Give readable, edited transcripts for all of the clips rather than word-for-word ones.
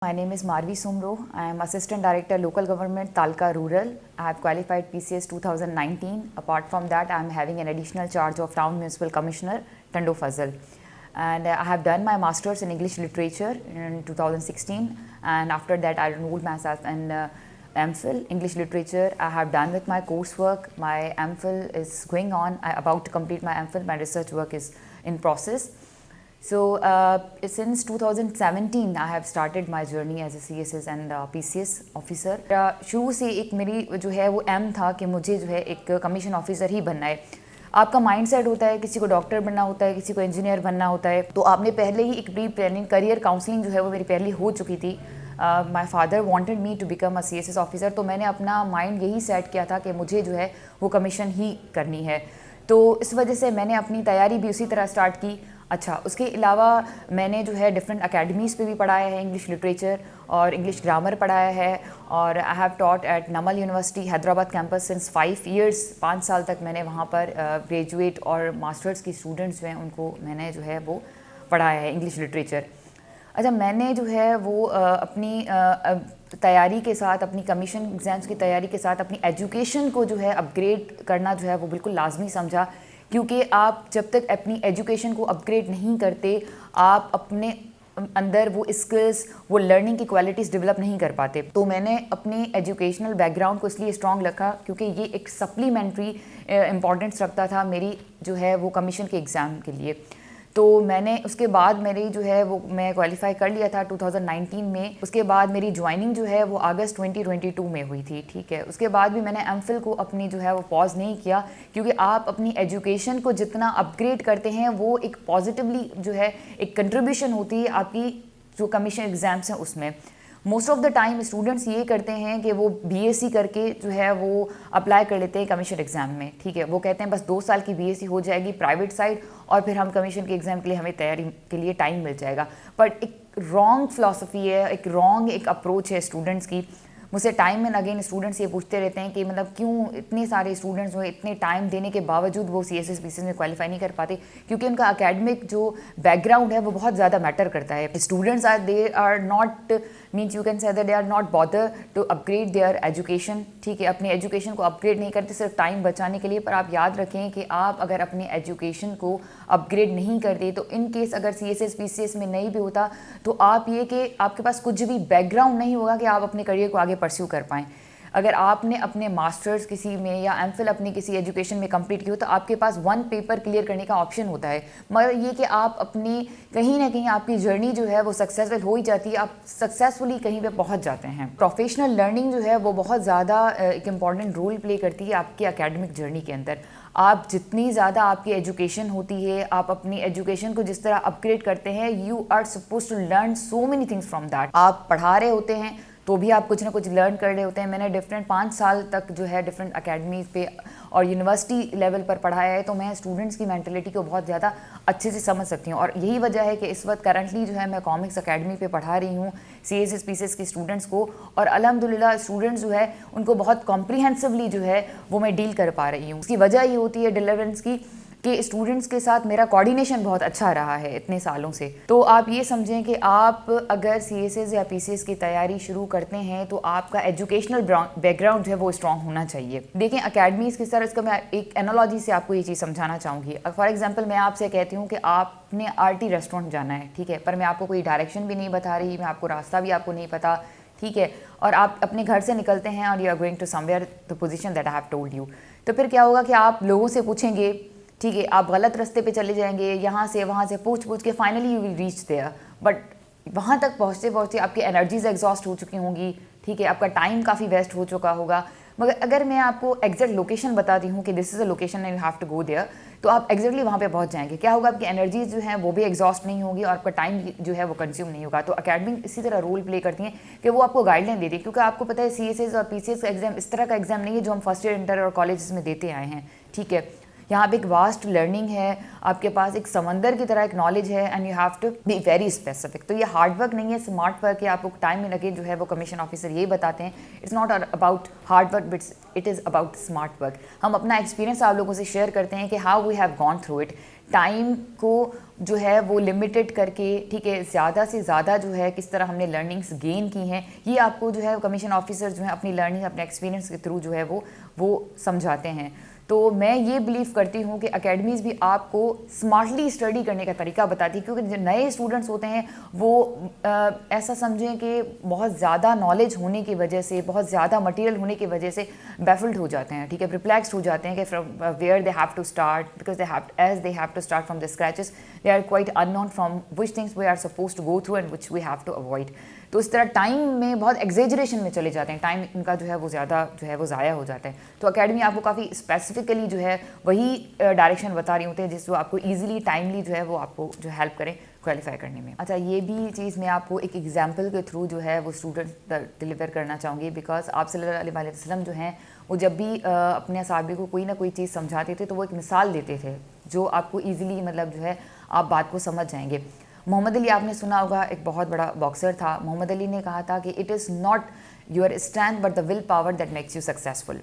My name is Marvi Sumro. I am Assistant Director Local Government Talka Rural. I have qualified PCS 2019. Apart from that, I am having an additional charge of Town Municipal Commissioner Tando Fazal. And I have done my Masters in English Literature in 2016. And after that, I enrolled myself in MPhil English Literature. I have done with my coursework. My MPhil is going on. I am about to complete my MPhil. My research work is in process. So since 2017 I have started my journey as a CSS and PCS officer. शुरू से एक मेरी जो है वो M था कि मुझे जो है एक कमीशन ऑफिसर ही बनना है। आपका माइंडसेट होता है, किसी को डॉक्टर बनना होता है, किसी को इंजीनियर बनना होता है, तो आपने पहले ही एक प्री प्लानिंग करियर काउंसलिंग जो है वो मेरी पहले हो चुकी थी। My father wanted me to become a CSS officer, तो मैंने अपना माइंड यही सेट किया था कि मुझे जो है वो कमीशन ही करनी है। तो इस वजह से मैंने अपनी तैयारी भी उसी तरह स्टार्ट की। अच्छा, उसके अलावा मैंने जो है डिफरेंट अकेडमीज़ पे भी पढ़ाया है, इंग्लिश लिटरेचर और इंग्लिश ग्रामर पढ़ाया है। और I have taught at NUML university Hyderabad campus since 5 years। 5 साल तक मैंने वहाँ पर ग्रेजुएट और मास्टर्स की स्टूडेंट्स जो हैं उनको मैंने जो है वो पढ़ाया है इंग्लिश लिटरेचर। अच्छा, मैंने जो है वो अपनी तैयारी के साथ, अपनी कमीशन एग्ज़ाम्स की तैयारी के साथ अपनी एजुकेशन को जो है अपग्रेड करना जो है वो बिल्कुल लाजमी समझा, क्योंकि आप जब तक अपनी एजुकेशन को अपग्रेड नहीं करते, आप अपने अंदर वो स्किल्स, वो लर्निंग की क्वालिटीज़ डेवलप नहीं कर पाते। तो मैंने अपनी एजुकेशनल बैकग्राउंड को इसलिए स्ट्रॉन्ग रखा क्योंकि ये एक सप्लीमेंट्री इम्पॉर्टेंस रखता था मेरी जो है वो कमीशन के एग्ज़ाम के लिए। तो मैंने उसके बाद मेरी जो है वो मैं क्वालिफाई कर लिया था 2019 में। उसके बाद मेरी ज्वाइनिंग जो है वो अगस्त 2022 में हुई थी, ठीक है। उसके बाद भी मैंने एमफिल को अपनी जो है वो पॉज नहीं किया, क्योंकि आप अपनी एजुकेशन को जितना अपग्रेड करते हैं वो एक पॉजिटिवली जो है एक कंट्रीब्यूशन होती है आपकी जो कमीशन एग्ज़ाम्स हैं उसमें। Most of the time students ये करते हैं कि वो BSc करके जो है वो अप्लाई कर लेते हैं कमीशन एग्ज़ाम में, ठीक है। वो कहते हैं बस 2 साल की BSc हो जाएगी प्राइवेट साइड और फिर हम कमीशन के एग्ज़ाम के लिए हमें तैयारी के लिए टाइम मिल जाएगा। बट एक रॉन्ग फिलॉसफी है, एक रॉन्ग एक अप्रोच है स्टूडेंट्स की। मुझसे टाइम एंड अगेन स्टूडेंट्स ये पूछते रहते हैं कि मतलब क्यों इतने सारे स्टूडेंट्स जो इतने टाइम देने के बावजूद वो CSS PCS में क्वालिफाई नहीं कर पाते, क्योंकि उनका एकेडमिक जो बैकग्राउंड है वो बहुत ज़्यादा मैटर करता है। Students are not means you can say that they are not bother to upgrade their education, ठीक है। अपनी एजुकेशन को अपग्रेड नहीं करते सिर्फ टाइम बचाने के लिए। पर आप याद रखें कि आप अगर अपनी एजुकेशन को अपग्रेड नहीं करते तो इन केस अगर CSS PCS में नहीं भी होता तो आप ये कि आपके पास कुछ भी बैकग्राउंड नहीं होगा कि आप अपने करियर को आगे परस्यू कर पाएँ। अगर आपने अपने मास्टर्स किसी में या एमफिल अपनी किसी एजुकेशन में कंप्लीट की हो तो आपके पास 1 पेपर क्लियर करने का ऑप्शन होता है, मगर ये कि आप अपनी कहीं ना कहीं आपकी जर्नी जो है वो सक्सेसफुल हो ही जाती है, आप सक्सेसफुली कहीं पे पहुंच जाते हैं। प्रोफेशनल लर्निंग जो है वो बहुत ज़्यादा एक इम्पॉर्टेंट रोल प्ले करती है आपकी एकेडमिक जर्नी के अंदर। आप जितनी ज़्यादा आपकी एजुकेशन होती है, आप अपनी एजुकेशन को जिस तरह अपग्रेड करते हैं, you are suppose to learn so many things from that. आप पढ़ा रहे होते हैं तो भी आप कुछ ना कुछ लर्न कर रहे होते हैं। मैंने डिफरेंट 5 साल तक जो है डिफरेंट अकेडमीज़ पे और यूनिवर्सिटी लेवल पर पढ़ाया है, तो मैं स्टूडेंट्स की मेंटलिटी को बहुत ज़्यादा अच्छे से समझ सकती हूँ। और यही वजह है कि इस वक्त करंटली जो है मैं कॉमिक्स अकेडमी पे पढ़ा रही हूँ CSS PCS की स्टूडेंट्स को, और अल्हम्दुलिल्लाह स्टूडेंट्स जो है उनको बहुत कॉम्प्रीहेंसिवली जो है वो मैं डील कर पा रही हूँ। उसकी वजह ये होती है डिलीवरेंस की कि स्टूडेंट्स के साथ मेरा कोऑर्डिनेशन बहुत अच्छा रहा है इतने सालों से। तो आप ये समझें कि आप अगर CSS या PCS की तैयारी शुरू करते हैं तो आपका एजुकेशनल बैकग्राउंड जो है वो स्ट्रॉन्ग होना चाहिए। देखें अकेडमीज़ किस तरह, इसका मैं एक एनालॉजी से आपको ये चीज़ समझाना चाहूँगी। फॉर एग्जांपल मैं आपसे कहती हूँ कि आपने RT रेस्टोरेंट जाना है, ठीक है, पर मैं आपको कोई डायरेक्शन भी नहीं बता रही, मैं आपको रास्ता भी आपको नहीं पता, ठीक है, और आप अपने घर से निकलते हैं और you are going to somewhere the position that I have told you. तो फिर क्या होगा कि आप लोगों से पूछेंगे, ठीक है, आप गलत रास्ते पे चले जाएंगे, यहाँ से वहाँ से पूछ के finally you will reach there. But वहाँ तक पहुँचते पहुँचते आपकी एनर्जीज एग्जॉस्ट हो चुकी होंगी, ठीक है, आपका टाइम काफ़ी वेस्ट हो चुका होगा। मगर अगर मैं आपको एग्जैक्ट लोकेशन बताती हूँ कि this is a location and you have to go there, तो आप एग्जैक्टली वहाँ पे पहुँच जाएंगे। क्या होगा, आपकी एनर्जीज जो हैं वो भी एग्जॉस्ट नहीं होगी और आपका टाइम जो है वो कंज्यूम नहीं होगा। तो अकेडमिक इसी तरह रोल प्ले करती हैं कि वो आपको गाइडलाइन देती है, क्योंकि आपको पता है CSS और PCS का एग्जाम इस तरह का एग्जाम नहीं है जो हम फर्स्ट ईयर इंटर और कॉलेज में देते आए हैं, ठीक है। यहाँ पे एक वास्ट लर्निंग है, आपके पास एक समंदर की तरह एक नॉलेज है and you have to be very specific. तो ये हार्ड वर्क नहीं है, स्मार्ट वर्क है। आपको टाइम में लगे जो है वो कमीशन ऑफिसर यही बताते हैं, it's not about hard work but it is about smart work. हम अपना एक्सपीरियंस आप लोगों से शेयर करते हैं कि how we have gone through it, time को जो है वो लिमिटेड करके, ठीक है, ज़्यादा से ज़्यादा जो है किस तरह हमने लर्निंग्स गेन की हैं, ये आपको जो है कमीशन ऑफिसर जो है अपनी लर्निंग, अपने एक्सपीरियंस के थ्रू जो है वो समझाते हैं। तो मैं ये बिलीव करती हूँ कि अकेडमीज़ भी आपको स्मार्टली स्टडी करने का तरीका बताती है, क्योंकि जो नए स्टूडेंट्स होते हैं वो ऐसा समझें कि बहुत ज़्यादा नॉलेज होने की वजह से, बहुत ज़्यादा मटेरियल होने की वजह से बैफल्ड हो जाते हैं, ठीक है, परप्लेक्स्ड हो जाते हैं कि from where they have to start, because they have to start from the scratches, they are quite unknown from which things we are suppose to go through and which we have to avoid. तो इस तरह time में बहुत exaggeration में चले जाते हैं, time इनका जो है वो ज़्यादा जो है वो ज़ाया हो जाता है। तो अकेडमी आपको काफ़ी स्पेसिफिकली जो है वही डायरेक्शन बता रही होती है जिसको आपको ईजिली टाइमली जो है वो आपको जो हेल्प करें क्वालिफाई करने में। अच्छा, ये भी चीज़ मैं आपको एक एग्जांपल के थ्रू जो है वो स्टूडेंट डिलीवर करना चाहूँगी, बिकॉज आप सल्लल्लाहु अलैहि वसल्लम जो हैं वो जब भी अपने साहबी को कोई ना कोई चीज़ समझाते थे तो वो एक मिसाल देते थे जो आपको ईजिली मतलब जो है आप बात को समझ जाएंगे। मोहम्मद अली आपने सुना होगा, एक बहुत बड़ा बॉक्सर था। मोहम्मद अली ने कहा था कि it is not your strength but the will power that makes you successful.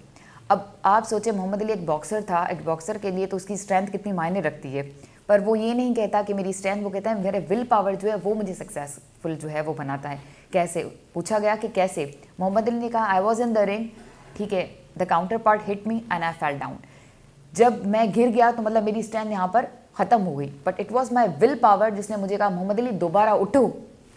अब आप सोचें, मोहम्मद अली एक बॉक्सर था, एक बॉक्सर के लिए तो उसकी स्ट्रेंथ कितनी मायने रखती है, पर वो ये नहीं कहता कि मेरी स्ट्रेंथ, वो कहता है मेरे विल पावर जो है वो मुझे सक्सेसफुल जो है वो बनाता है। कैसे? पूछा गया कि कैसे? मोहम्मद अली ने कहा I was in the ring, ठीक है, the counter part hit me and I fell down. जब मैं गिर गया तो मतलब मेरी स्ट्रेंथ यहाँ पर ख़त्म हो गई, but it was my will power जिसने मुझे कहा मोहम्मद अली दोबारा उठो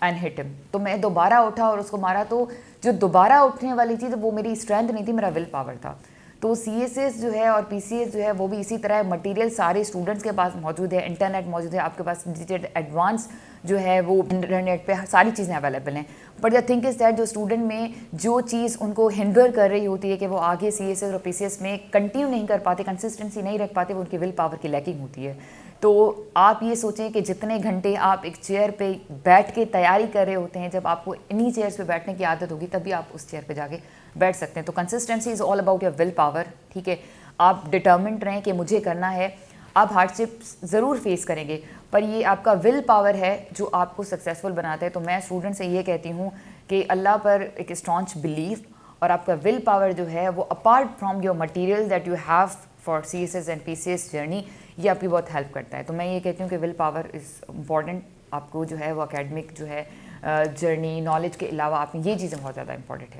एंड हिट हिम। तो मैं दोबारा उठा और उसको मारा। तो जो दोबारा उठने वाली चीज़ वो मेरी स्ट्रेंथ नहीं थी, मेरा विल पावर था। तो CSS जो है और PCS जो है वो भी इसी तरह मटेरियल सारे स्टूडेंट्स के पास मौजूद है, इंटरनेट मौजूद है, आपके पास डिजिटल एडवांस जो है वो इंटरनेट पे सारी चीज़ें अवेलेबल हैं। But the think is that जो स्टूडेंट में जो चीज़ उनको हिंडर कर रही होती है कि वो आगे CSS और PCS में कंटिन्यू नहीं कर पाते, कंसिस्टेंसी नहीं रख पाते, वो उनकी विल पावर की लैकिंग होती है। तो आप ये सोचें कि जितने घंटे आप एक चेयर पे बैठ के तैयारी कर रहे होते हैं, जब आपको इन्हीं चेयर्स पे बैठने की आदत होगी तभी आप उस चेयर पे जाके बैठ सकते हैं। तो consistency is all about your will power, ठीक है। आप डिटर्मिन्ड रहें कि मुझे करना है। आप हार्डशिप्स ज़रूर फेस करेंगे, पर ये आपका विल पावर है जो आपको सक्सेसफुल बनाता है। तो मैं स्टूडेंट से ये कहती हूँ कि अल्लाह पर एक स्ट्रॉन्च बिलीव और आपका विल पावर जो है वो apart from your material that you have for CSS and PCS journey, ये आपकी बहुत हेल्प करता है। तो मैं ये कहती हूँ कि विल पावर इज़ इम्पॉर्टेंट। आपको जो है वो एकेडमिक जो है जर्नी, नॉलेज के अलावा आप ये चीज़ें बहुत ज़्यादा इंपॉर्टेंट है।